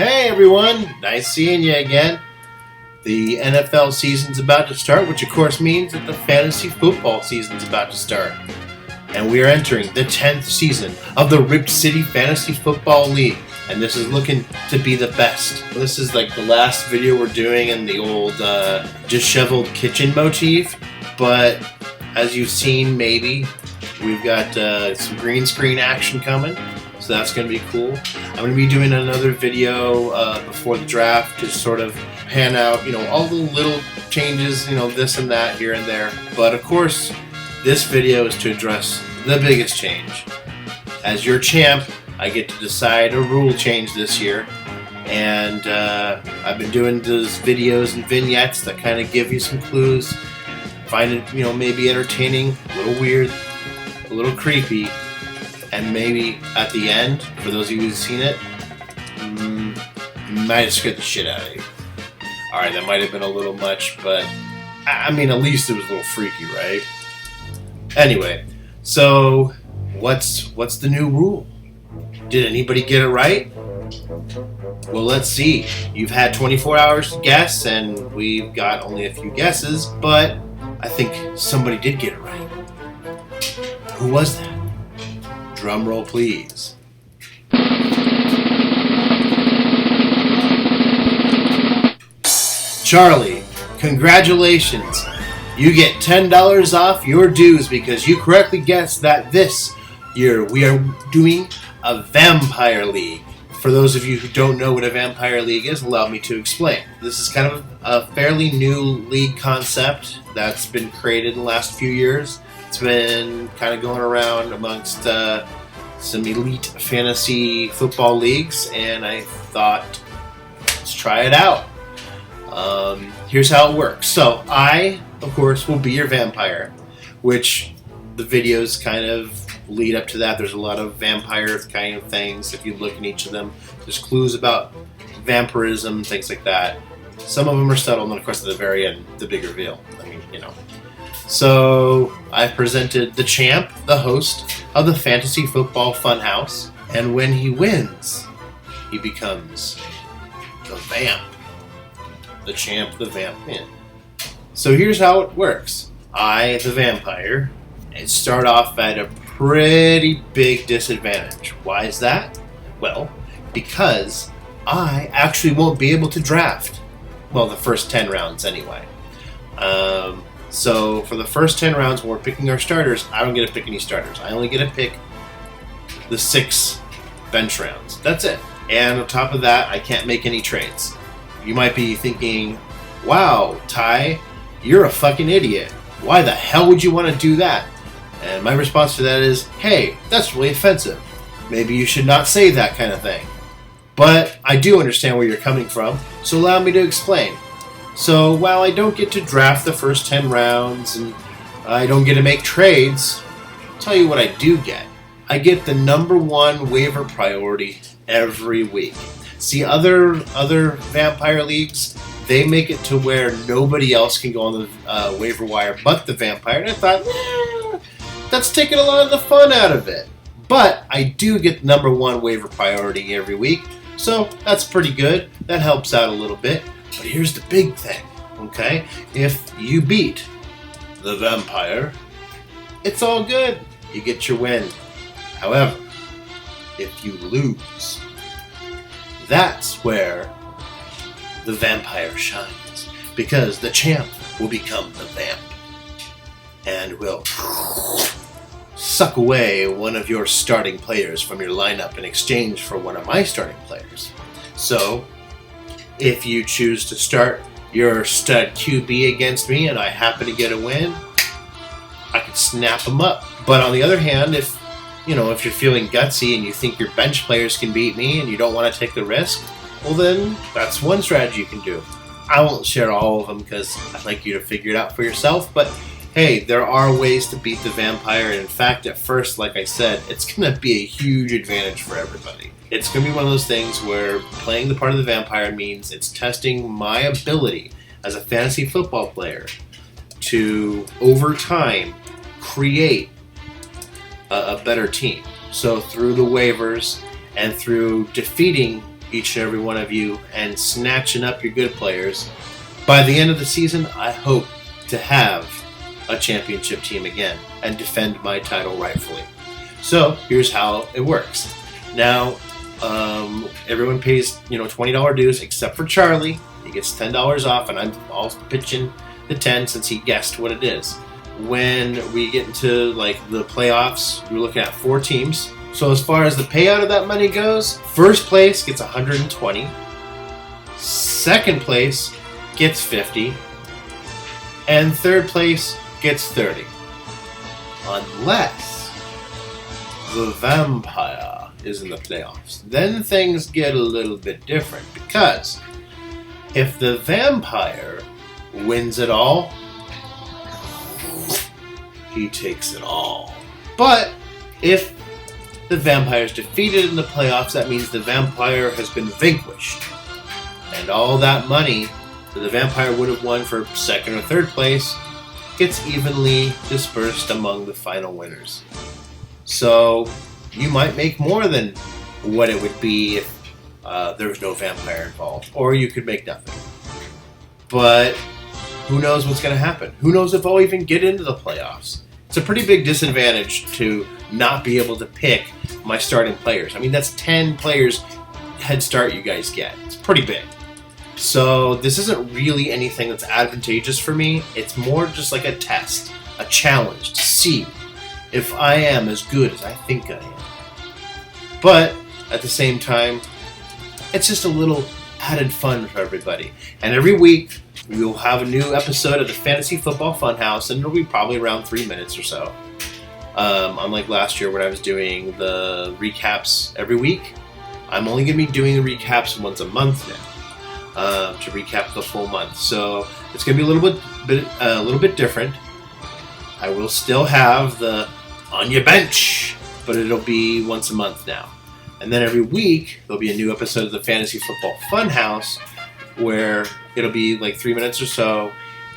Hey everyone, nice seeing you again. The NFL season's about to start, which of course means that the fantasy football season's about to start. And we are entering the 10th season of the Rip City Fantasy Football League. And this is looking to be the best. This is like the last video we're doing in the old disheveled kitchen motif. But as you've seen, maybe, we've got some green screen action coming. So that's going to be cool. I'm going to be doing another video before the draft to sort of pan out, all the little changes, this and that here and there. But of course, this video is to address the biggest change. As your champ, I get to decide a rule change this year. And I've been doing those videos and vignettes that kind of give you some clues. Find it, maybe entertaining, a little weird, a little creepy. And maybe at the end, for those of you who've seen it, might have scared the shit out of you. Alright, that might have been a little much, but at least it was a little freaky, right? Anyway, so what's the new rule? Did anybody get it right? Well, let's see. You've had 24 hours to guess, and we've got only a few guesses, but I think somebody did get it right. Who was that? Drum roll, please. Charlie, congratulations. You get $10 off your dues because you correctly guessed that this year we are doing a Vampire League. For those of you who don't know what a Vampire League is, allow me to explain. This is kind of a fairly new league concept that's been created in the last few years. It's been kind of going around amongst some elite fantasy football leagues, and I thought, let's try it out. Here's how it works. So I, of course, will be your vampire, which the videos kind of lead up to that. There's a lot of vampire kind of things. If you look in each of them, there's clues about vampirism, things like that. Some of them are subtle, and then of course at the very end, the big reveal. So I presented the champ, the host of the Fantasy Football Funhouse, and when he wins, he becomes the vamp. The champ, the vamp. Yeah. So here's how it works. I, the vampire, start off at a pretty big disadvantage. Why is that? Well, because I actually won't be able to draft. Well, the first 10 rounds anyway. So for the first 10 rounds, when we're picking our starters, I don't get to pick any starters. I only get to pick the 6 bench rounds. That's it. And on top of that, I can't make any trades. You might be thinking, wow, Ty, you're a fucking idiot. Why the hell would you want to do that? And my response to that is, hey, that's really offensive. Maybe you should not say that kind of thing. But I do understand where you're coming from, so allow me to explain. So while I don't get to draft the first 10 rounds and I don't get to make trades, I'll tell you what I do get. I get the number 1 waiver priority every week. See, other vampire leagues, they make it to where nobody else can go on the waiver wire but the vampire. And I thought, that's taking a lot of the fun out of it. But I do get the number 1 waiver priority every week, so that's pretty good. That helps out a little bit. But here's the big thing, okay? If you beat the vampire, it's all good. You get your win. However, if you lose, that's where the vampire shines. Because the champ will become the vamp and will suck away one of your starting players from your lineup in exchange for one of my starting players. So, if you choose to start your stud QB against me and I happen to get a win, I can snap them up. But on the other hand, if you're feeling gutsy and you think your bench players can beat me and you don't want to take the risk, well then, that's one strategy you can do. I won't share all of them because I'd like you to figure it out for yourself, but hey, there are ways to beat the vampire, and in fact, at first, like I said, it's going to be a huge advantage for everybody. It's going to be one of those things where playing the part of the vampire means it's testing my ability as a fantasy football player to, over time, create a better team. So through the waivers and through defeating each and every one of you, and snatching up your good players. By the end of the season, I hope to have a championship team again and defend my title rightfully. So here's how it works. Now, everyone pays $20 dues except for Charlie. He gets $10 off, and I'm all pitching the 10 since he guessed what it is. When we get into the playoffs, we're looking at 4 teams. So as far as the payout of that money goes, first place gets 120, second place gets 50, and third place gets 30. Unless the vampire is in the playoffs. Then things get a little bit different, because if the vampire wins it all, he takes it all. But if the vampire is defeated in the playoffs, that means the vampire has been vanquished. And all that money that the vampire would have won for second or third place gets evenly dispersed among the final winners. So you might make more than what it would be if there was no vampire involved. Or you could make nothing. But who knows what's going to happen? Who knows if I'll even get into the playoffs? It's a pretty big disadvantage to not be able to pick my starting players. I mean, that's 10 players head start you guys get. It's pretty big. So this isn't really anything that's advantageous for me. It's more just like a test, a challenge to see if I am as good as I think I am. But at the same time, it's just a little added fun for everybody. And every week, we will have a new episode of the Fantasy Football Funhouse, and it'll be probably around 3 minutes or so. Unlike last year when I was doing the recaps every week, I'm only going to be doing the recaps once a month now to recap the full month. So it's going to be a little bit different. I will still have the On Your Bench, but it'll be once a month now. And then every week, there'll be a new episode of the Fantasy Football Funhouse, where it'll be 3 minutes or so,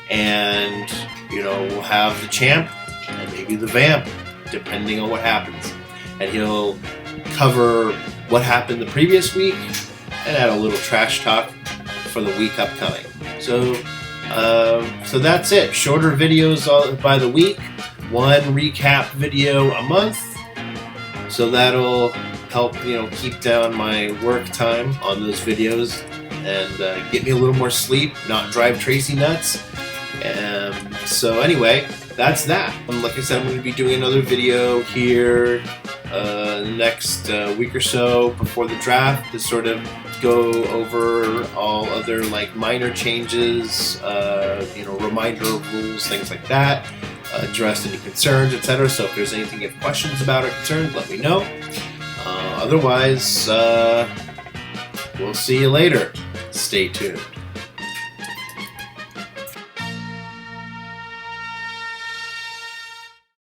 and we'll have the champ and maybe the vamp, depending on what happens, and he'll cover what happened the previous week and add a little trash talk for the week upcoming. So that's it. Shorter videos by the week, one recap video a month, so that'll help keep down my work time on those videos and get me a little more sleep, not drive Tracy nuts. So anyway, that's that. Like I said, I'm going to be doing another video here next week or so before the draft to sort of go over all other minor changes, reminder of rules, things like that, address any concerns, etc. So if there's anything you have questions about or concerns, let me know. Otherwise, we'll see you later. Stay tuned.